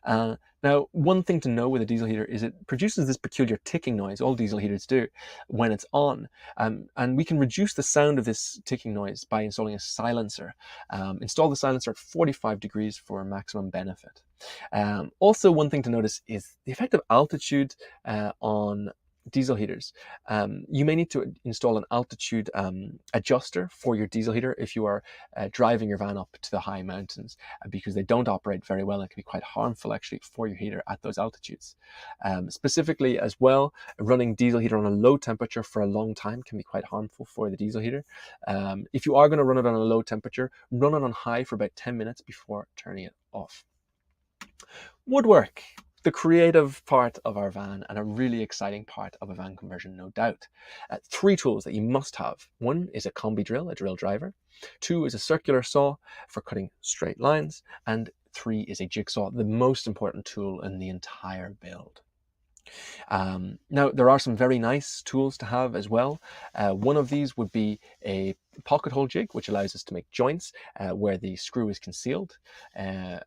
Now, one thing to know with a diesel heater is it produces this peculiar ticking noise, all diesel heaters do, when it's on. And we can reduce the sound of this ticking noise by installing a silencer. Install the silencer at 45 degrees for maximum benefit. Also, one thing to notice is the effect of altitude on diesel heaters. You may need to install an altitude adjuster for your diesel heater if you are driving your van up to the high mountains, because they don't operate very well and can be quite harmful actually for your heater at those altitudes. Specifically as well, running diesel heater on a low temperature for a long time can be quite harmful for the diesel heater. If you are going to run it on a low temperature, run it on high for about 10 minutes before turning it off. Woodwork. The creative part of our van, and a really exciting part of a van conversion, no doubt. Three tools that you must have. One is a combi drill, a drill driver. Two is a circular saw for cutting straight lines. And three is a jigsaw, the most important tool in the entire build. Now, there are some very nice tools to have as well. One of these would be a pocket hole jig, which allows us to make joints where the screw is concealed.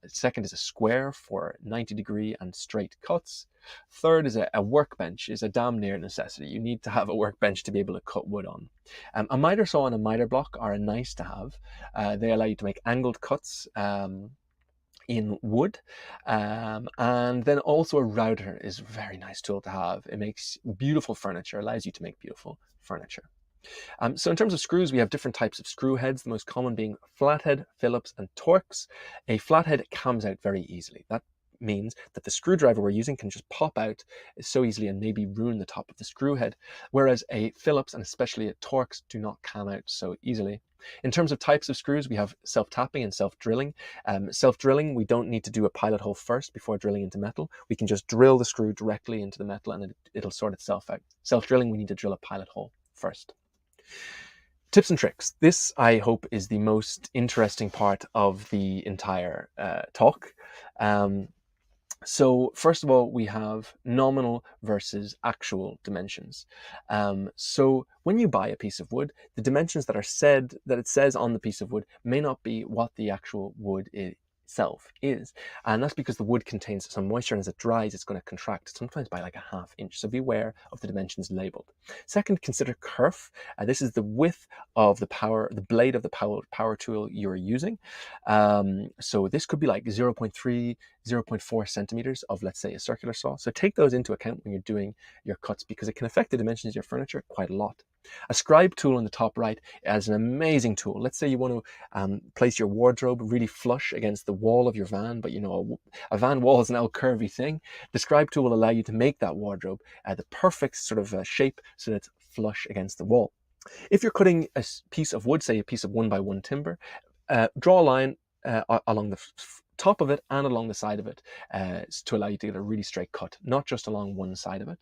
Second is a square for 90-degree and straight cuts. Third is a workbench, is a damn near necessity. You need to have a workbench to be able to cut wood on. A miter saw and a miter block are a nice to have. They allow you to make angled cuts in wood, and then also a router is a very nice tool to have. It makes beautiful furniture, allows you to make beautiful furniture. So in terms of screws, we have different types of screw heads, the most common being flathead, Phillips, and Torx. A flathead comes out very easily. That means that the screwdriver we're using can just pop out so easily and maybe ruin the top of the screw head, whereas a Phillips and especially a Torx do not come out so easily. In terms of types of screws, we have self-tapping and self-drilling. Self-drilling, we don't need to do a pilot hole first before drilling into metal. We can just drill the screw directly into the metal and it'll sort itself out. Self-drilling, we need to drill a pilot hole first. Tips and tricks. This, I hope, is the most interesting part of the entire talk. So first of all, we have nominal versus actual dimensions. So when you buy a piece of wood, the dimensions that it says on the piece of wood may not be what the actual wood itself is, and that's because the wood contains some moisture, and as it dries it's going to contract, sometimes by like a ½ inch, so beware of the dimensions labeled. Second, consider kerf. This is the width of the blade of the power tool you're using. So this could be like 0.3, 0.4 centimeters of, let's say, a circular saw. So take those into account when you're doing your cuts, because it can affect the dimensions of your furniture quite a lot. A scribe tool in the top right is an amazing tool. Let's say you want to place your wardrobe really flush against the wall of your van, but you know, a van wall is an old curvy thing. The scribe tool will allow you to make that wardrobe the perfect sort of shape so that it's flush against the wall. If you're cutting a piece of wood, say a piece of 1x1 timber, draw a line along the top of it and along the side of it to allow you to get a really straight cut, not just along one side of it.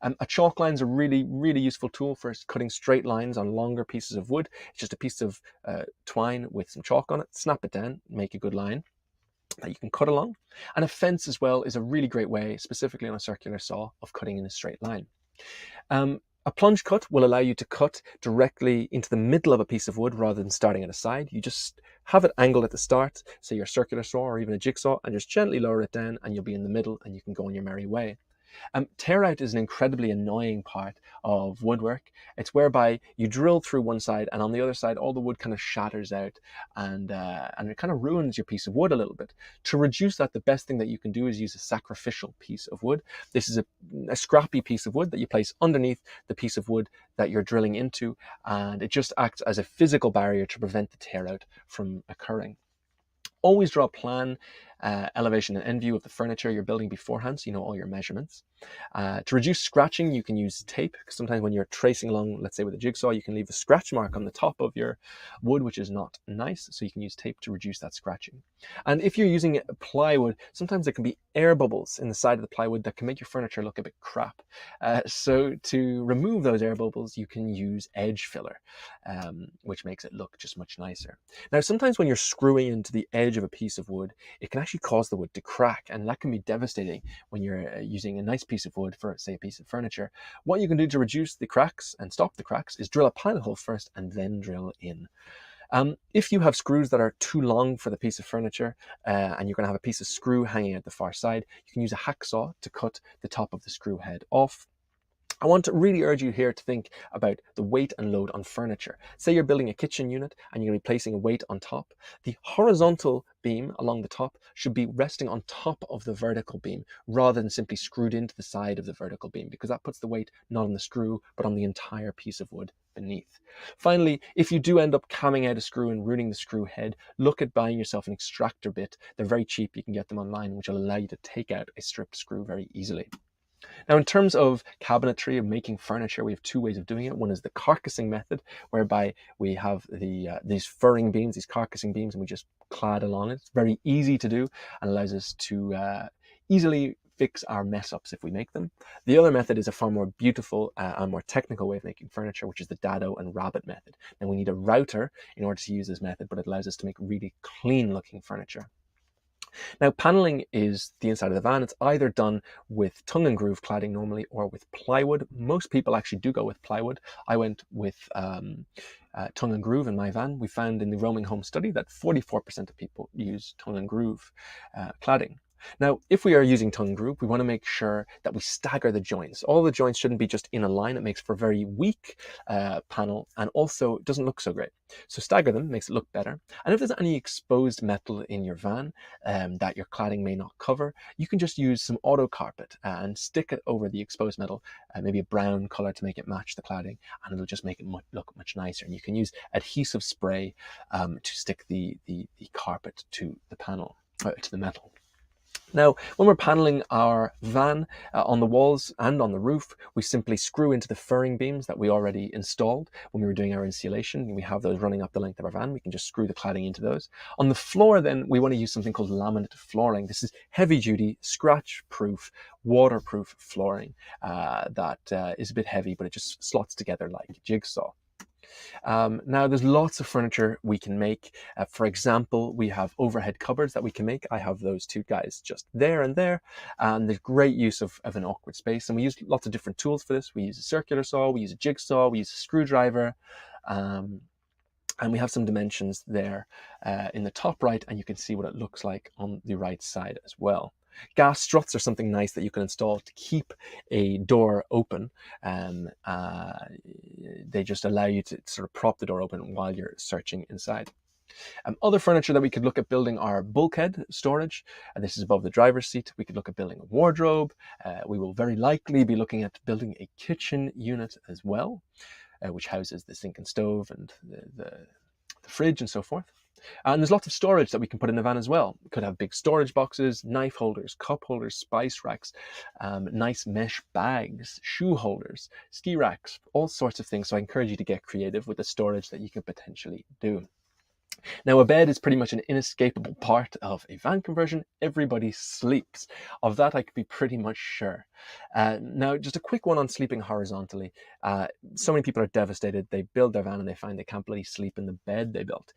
A chalk line is a really, really useful tool for cutting straight lines on longer pieces of wood. It's just a piece of twine with some chalk on it. Snap it down, make a good line that you can cut along. And a fence as well is a really great way, specifically on a circular saw, of cutting in a straight line. A plunge cut will allow you to cut directly into the middle of a piece of wood rather than starting at a side. You just have it angled at the start, say your circular saw or even a jigsaw, and just gently lower it down and you'll be in the middle and you can go on your merry way. Tear out is an incredibly annoying part of woodwork. It's whereby you drill through one side and on the other side all the wood kind of shatters out and it kind of ruins your piece of wood a little bit. To reduce that, the best thing that you can do is use a sacrificial piece of wood. This is a scrappy piece of wood that you place underneath the piece of wood that you're drilling into, and it just acts as a physical barrier to prevent the tear out from occurring. Always draw a plan, elevation and end view of the furniture you're building beforehand, so you know all your measurements. To reduce scratching, you can use tape, because sometimes when you're tracing along, let's say with a jigsaw, you can leave a scratch mark on the top of your wood, which is not nice, so you can use tape to reduce that scratching. And if you're using plywood, sometimes there can be air bubbles in the side of the plywood that can make your furniture look a bit crap. So to remove those air bubbles, you can use edge filler, which makes it look just much nicer. Now, sometimes when you're screwing into the edge of a piece of wood, it can actually cause the wood to crack, and that can be devastating when you're using a nice piece of wood for, say, a piece of furniture. What you can do to reduce the cracks and stop the cracks is drill a pilot hole first and then drill in. If you have screws that are too long for the piece of furniture and you're going to have a piece of screw hanging at the far side, you can use a hacksaw to cut the top of the screw head off. I want to really urge you here to think about the weight and load on furniture. Say you're building a kitchen unit and you're going to be placing a weight on top. The horizontal beam along the top should be resting on top of the vertical beam rather than simply screwed into the side of the vertical beam, because that puts the weight not on the screw but on the entire piece of wood beneath. Finally, if you do end up camming out a screw and ruining the screw head, look at buying yourself an extractor bit. They're very cheap. You can get them online, which will allow you to take out a stripped screw very easily. Now, in terms of cabinetry, of making furniture, we have two ways of doing it. One is the carcassing method, whereby we have these furring beams, these carcassing beams, and we just clad along it. It's very easy to do and allows us to easily fix our mess-ups if we make them. The other method is a far more beautiful and more technical way of making furniture, which is the dado and rabbet method. Now, we need a router in order to use this method, but it allows us to make really clean-looking furniture. Now, paneling is the inside of the van. It's either done with tongue and groove cladding normally or with plywood. Most people actually do go with plywood. I went with tongue and groove in my van. We found in the roaming home study that 44% of people use tongue and groove cladding. Now, if we are using tongue groove, we want to make sure that we stagger the joints. All the joints shouldn't be just in a line. It makes for a very weak panel and also doesn't look so great. So stagger them, makes it look better. And if there's any exposed metal in your van that your cladding may not cover, you can just use some auto carpet and stick it over the exposed metal, maybe a brown color to make it match the cladding, and it'll just make it look much nicer. And you can use adhesive spray to stick the carpet to the panel, to the metal. Now, when we're paneling our van on the walls and on the roof, we simply screw into the furring beams that we already installed when we were doing our insulation. We have those running up the length of our van. We can just screw the cladding into those. On the floor, then, we want to use something called laminate flooring. This is heavy-duty, scratch-proof, waterproof flooring that is a bit heavy, but it just slots together like a jigsaw. Now, there's lots of furniture we can make. For example, we have overhead cupboards that we can make. I have those two guys just there and there. And there's great use of an awkward space. And we use lots of different tools for this. We use a circular saw, we use a jigsaw, we use a screwdriver. And we have some dimensions there in the top right, and you can see what it looks like on the right side as well. Gas struts are something nice that you can install to keep a door open. They just allow you to sort of prop the door open while you're searching inside. Other furniture that we could look at building are bulkhead storage. This is above the driver's seat. We could look at building a wardrobe. We will very likely be looking at building a kitchen unit as well, which houses the sink and stove and the fridge and so forth. And there's lots of storage that we can put in the van as well. We could have big storage boxes, knife holders, cup holders, spice racks, nice mesh bags, shoe holders, ski racks, all sorts of things. So I encourage you to get creative with the storage that you could potentially do. Now, a bed is pretty much an inescapable part of a van conversion. Everybody sleeps. Of that, I could be pretty much sure. Now, just a quick one on sleeping horizontally. So many people are devastated. They build their van and they find they can't bloody sleep in the bed they built.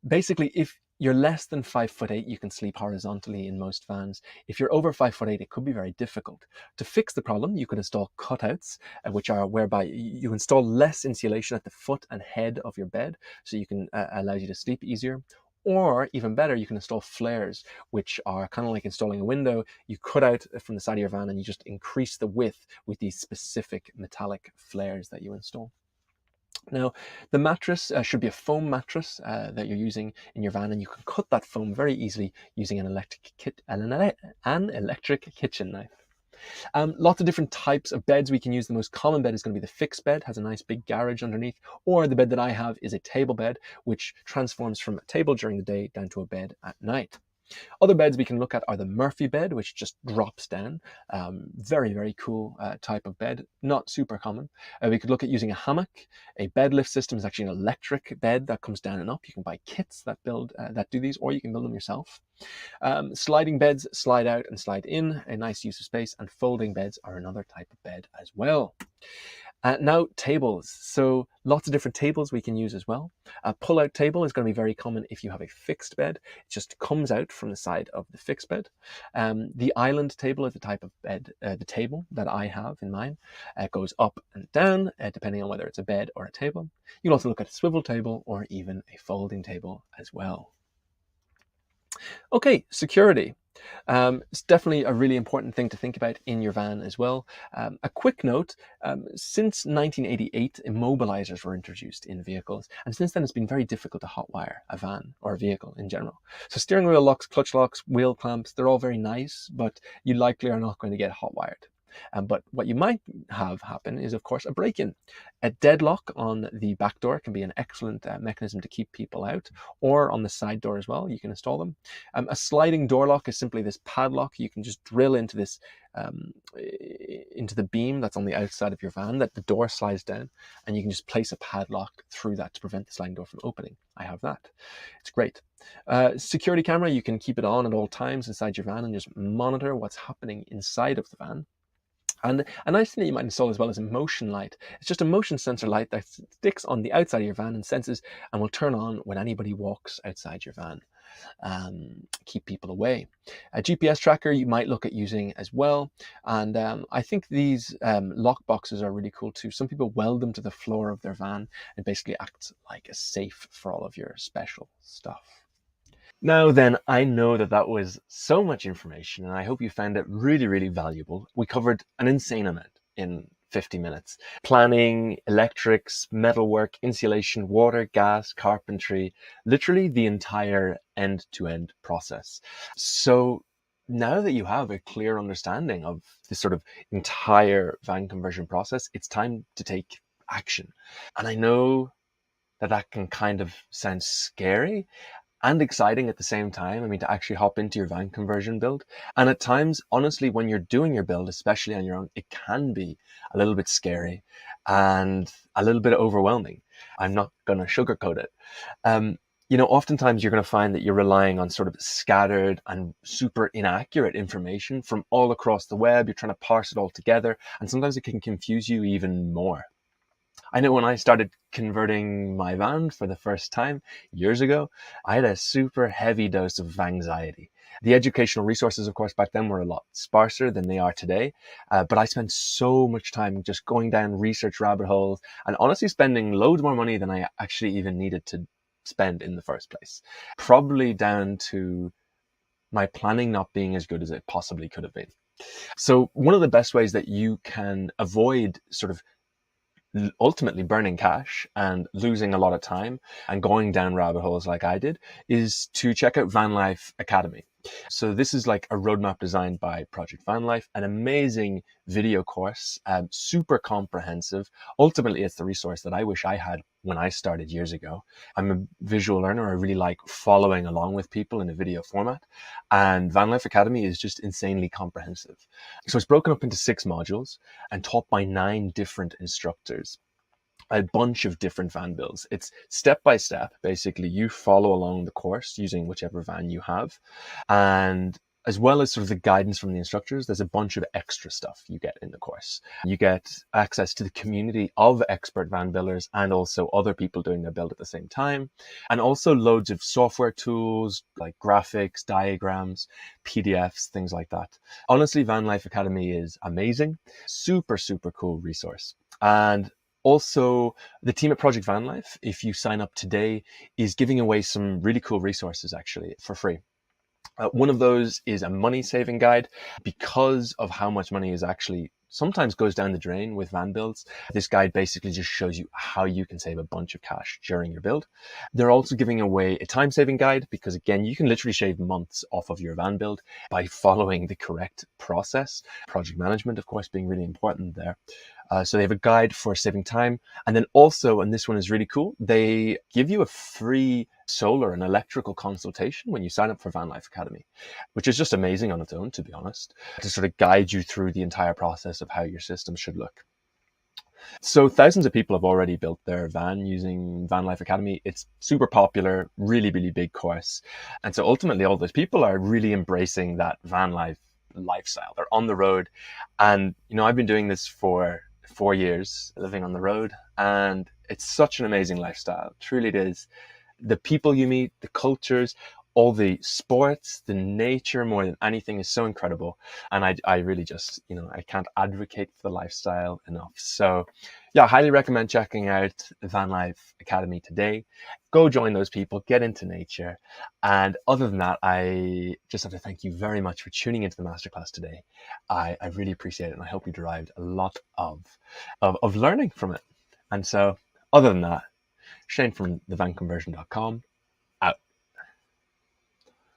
Basically, if you're less than 5'8", you can sleep horizontally in most vans. If you're over 5'8", it could be very difficult. To fix the problem, you can install cutouts, which are whereby you install less insulation at the foot and head of your bed, so you can allow you to sleep easier. Or even better, you can install flares, which are kind of like installing a window. You cut out from the side of your van and you just increase the width with these specific metallic flares that you install. Now, the mattress should be a foam mattress that you're using in your van, and you can cut that foam very easily using an electric kitchen knife. Lots of different types of beds we can use. The most common bed is going to be the fixed bed, has a nice big garage underneath, or the bed that I have is a table bed, which transforms from a table during the day down to a bed at night. Other beds we can look at are the Murphy bed, which just drops down. Very, very cool type of bed, not super common. We could look at using a hammock. A bed lift system is actually an electric bed that comes down and up. You can buy kits that do these, or you can build them yourself. Sliding beds slide out and slide in, a nice use of space, and folding beds are another type of bed as well. Now, tables. So lots of different tables we can use as well. A pull-out table is going to be very common if you have a fixed bed. It just comes out from the side of the fixed bed. The island table is the type of bed, the table that I have in mine. It goes up and down, depending on whether it's a bed or a table. You can also look at a swivel table or even a folding table as well. Okay, security. It's definitely a really important thing to think about in your van as well. A quick note, since 1988, immobilizers were introduced in vehicles, and since then it's been very difficult to hotwire a van or a vehicle in general. So steering wheel locks, clutch locks, wheel clamps, they're all very nice, but you likely are not going to get hotwired. But what you might have happen is, of course, a break-in. A deadlock on the back door can be an excellent mechanism to keep people out, or on the side door as well. You can install them. A sliding door lock is simply this padlock. You can just drill into this into the beam that's on the outside of your van, that the door slides down, and you can just place a padlock through that to prevent the sliding door from opening. I have that. It's great. Security camera, you can keep it on at all times inside your van and just monitor what's happening inside of the van. And a nice thing that you might install as well is a motion light. It's just a motion sensor light that sticks on the outside of your van and senses and will turn on when anybody walks outside your van. Keep people away. A GPS tracker you might look at using as well. And I think these lock boxes are really cool too. Some people weld them to the floor of their van and basically acts like a safe for all of your special stuff. Now then, I know that was so much information, and I hope you found it really, really valuable. We covered an insane amount in 50 minutes. Planning, electrics, metalwork, insulation, water, gas, carpentry, literally the entire end-to-end process. So now that you have a clear understanding of this sort of entire van conversion process, it's time to take action. And I know that can kind of sound scary, and exciting at the same time. I mean, to actually hop into your van conversion build. And at times, honestly, when you're doing your build, especially on your own, it can be a little bit scary and a little bit overwhelming. I'm not going to sugarcoat it. Oftentimes you're going to find that you're relying on sort of scattered and super inaccurate information from all across the web. You're trying to parse it all together, and sometimes it can confuse you even more. I know when I started converting my van for the first time years ago, I had a super heavy dose of anxiety. The educational resources, of course, back then were a lot sparser than they are today. But I spent so much time just going down research rabbit holes and honestly spending loads more money than I actually even needed to spend in the first place. Probably down to my planning not being as good as it possibly could have been. So one of the best ways that you can avoid sort of ultimately burning cash and losing a lot of time and going down rabbit holes like I did is to check out Van Life Academy. So this is like a roadmap designed by Project Van Life, an amazing video course, super comprehensive. Ultimately, it's the resource that I wish I had when I started years ago. I'm a visual learner. I really like following along with people in a video format. And Van Life Academy is just insanely comprehensive. So it's broken up into 6 modules and taught by 9 different instructors. A bunch of different van builds. It's step by step. Basically, you follow along the course using whichever van you have. And as well as sort of the guidance from the instructors, there's a bunch of extra stuff you get in the course. You get access to the community of expert van builders and also other people doing their build at the same time. And also loads of software tools like graphics, diagrams, PDFs, things like that. Honestly, Van Life Academy is amazing. Super, super cool resource. And also, the team at Project Van Life, if you sign up today, is giving away some really cool resources actually for free. One of those is a money saving guide. Because of how much money is actually sometimes goes down the drain with van builds, this guide basically just shows you how you can save a bunch of cash during your build. They're also giving away a time saving guide because, again, you can literally shave months off of your van build by following the correct process. Project management, of course, being really important there. So they have a guide for saving time. And then also, and this one is really cool, they give you a free solar and electrical consultation when you sign up for Van Life Academy, which is just amazing on its own, to be honest, to sort of guide you through the entire process of how your system should look. So thousands of people have already built their van using Van Life Academy. It's super popular, really, really big course. And so ultimately all those people are really embracing that van life lifestyle. They're on the road. And, I've been doing this for 4 years, living on the road, and it's such an amazing lifestyle. Truly it is. The people you meet, the cultures, all the sports, the nature, more than anything, is so incredible. And I really just, I can't advocate for the lifestyle enough. So yeah, I highly recommend checking out Van Life Academy today. Go join those people, get into nature. And other than that, I just have to thank you very much for tuning into the masterclass today. I really appreciate it. And I hope you derived a lot of learning from it. And so other than that, Shane from thevanconversion.com out.